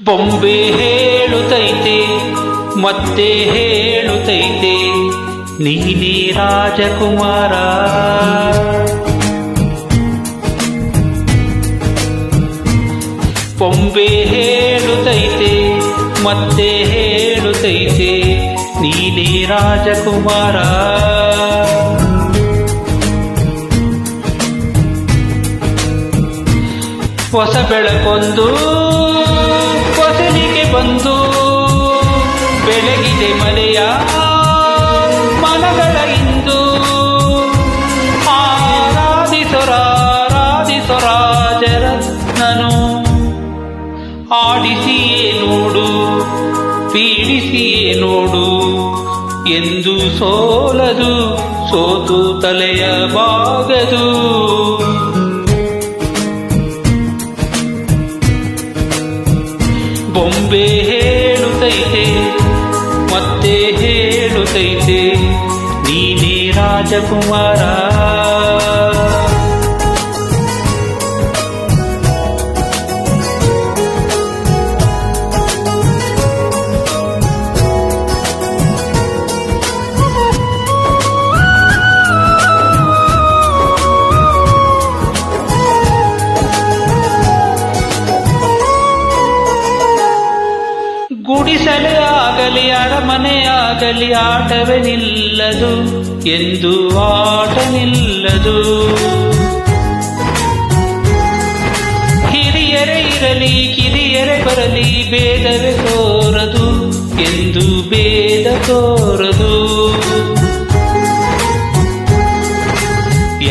ಬೊಂಬೆ ಹೇಳುತ್ತೈತೆ ಮತ್ತೆ ಹೇಳುತ್ತೈತೆ ನೀನೇ ರಾಜಕುಮಾರ. ಬೊಂಬೆ ಹೇಳುತ್ತೈತೆ ಮತ್ತೆ ಹೇಳುತ್ತೈತೆ ನೀನೇ ರಾಜಕುಮಾರ. ಹೊಸ ಬೆಳಕೊಂದು ಹೊಸಲಿಗೆ ಬಂದು ಬೆಳಗಿದೆ ಮನೆಯ ಮನಗಳ ಇಂದು. ಆರಾಧಿಸೊರಾಜರತ್ನನು ಆಡಿಸಿಯೇ ನೋಡು ಪೀಡಿಸಿಯೇ ನೋಡು ಎಂದು ಸೋಲದು ಸೋತು ತಲೆಯ ಬಾಗದು. ಬೊಂಬೆ ಹೇಳುತ್ತೈತೆ ಮತ್ತೆ ಹೇಳುತ್ತೈತೆ ನೀನೇ ರಾಜಕುಮಾರ. ಗುಡಿಸಲೇ ಆಗಲಿ ಅರಮನೆಯಾಗಲಿ ಆಟವೇ ನಿಲ್ಲದು ಎಂದು ಆಟ ನಿಲ್ಲದು. ಹಿರಿಯರೇ ಇರಲಿ ಕಿರಿಯರೇ ಬರಲಿ ಭೇದವೇ ತೋರದು ಎಂದು ಭೇದ ತೋರದು.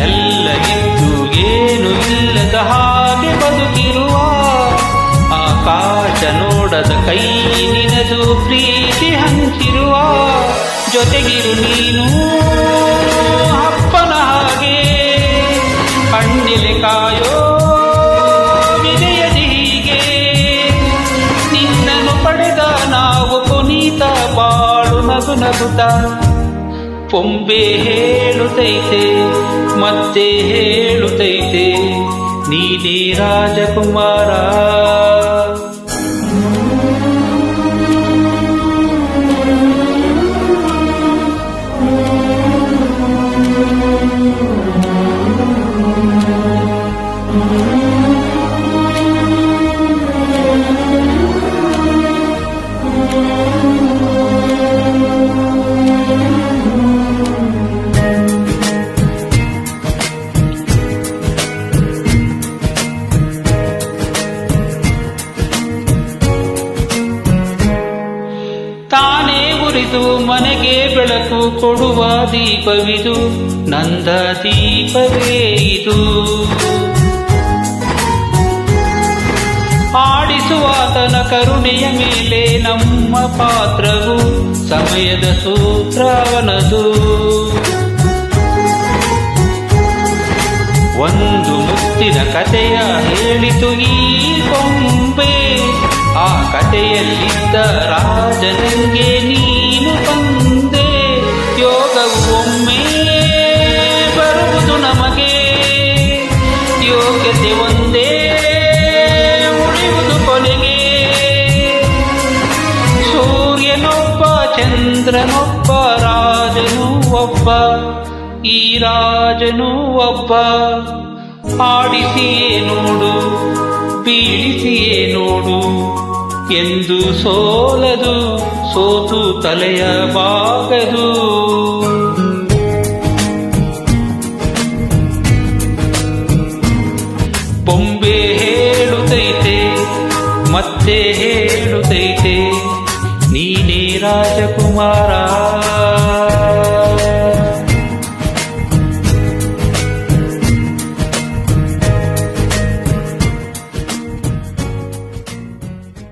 ಎಲ್ಲ ಇದ್ದು ಏನು ಇಲ್ಲದ ಹಾಗೆ ಬದುಕಿರುವ ಆಕಾಶ ನೋಡದ ಕೈ ನಿನದು ಪ್ರೀತಿ ಹಂಚಿರುವ ಜೊತೆಗಿರು ನೀನು ಅಪ್ಪನ ಹಾಗೆ ಕಣ್ಣಿಲೆ ಕಾಯೋ ವಿಜಯದಿ ಹೀಗೆ ನಿನ್ನನ್ನು ಪಡೆದ ನಾವು ಪುನೀತ ಬಾಳು ನಗು ನಗುತ್ತ. ಬೊಂಬೆ ಹೇಳುತ್ತೈತೆ ಮತ್ತೆ ಹೇಳುತ್ತೈತೆ ನೀನೇ ರಾಜಕುಮಾರ. ತಾನೇ ಉರಿದು ಮನೆಗೆ ಬೆಳಕು ಕೊಡುವ ದೀಪವಿದು ನಂದ ದೀಪವೇ ಇದು. ಆಡಿಸುವಾತನ ಕರುಣೆಯ ಮೇಲೆ ನಮ್ಮ ಪಾತ್ರವು ಸಮಯದ ಸೂತ್ರವನದು. ಒಂದು ಮುತ್ತಿನ ಕಥೆಯ ಹೇಳಿತು ಈ ಗೊಂಬೆ, ಆ ಕಥೆಯಲ್ಲಿದ್ದ ರಾಜನಿಗೆ ನೀನು ಬಂದೆ. ಯೋಗವು ಒಮ್ಮೆ ಬರುವುದು ನಮಗೆ, ಯೋಗ್ಯತೆ ಒಂದೇ ಉಳಿಯುವುದು ಕೊನೆಗೆ. ಸೂರ್ಯನೊಬ್ಬ ಚಂದ್ರನೊಬ್ಬ ರಾಜನು ಒಬ್ಬ, ಈ ರಾಜನು ಒಬ್ಬ. ಆಡಿಸಿಯೇ ನೋಡು ಬೀಳಿಸಿಯೇ ನೋಡು ಎಂದು ಸೋಲದು ಸೋತು ತಲೆಯ ಬಾಗದು. ಬೊಂಬೆ ಹೇಳುತ್ತೈತೆ ಮತ್ತೆ ಹೇಳುತ್ತೈತೆ ನೀನೇ ರಾಜಕುಮಾರ.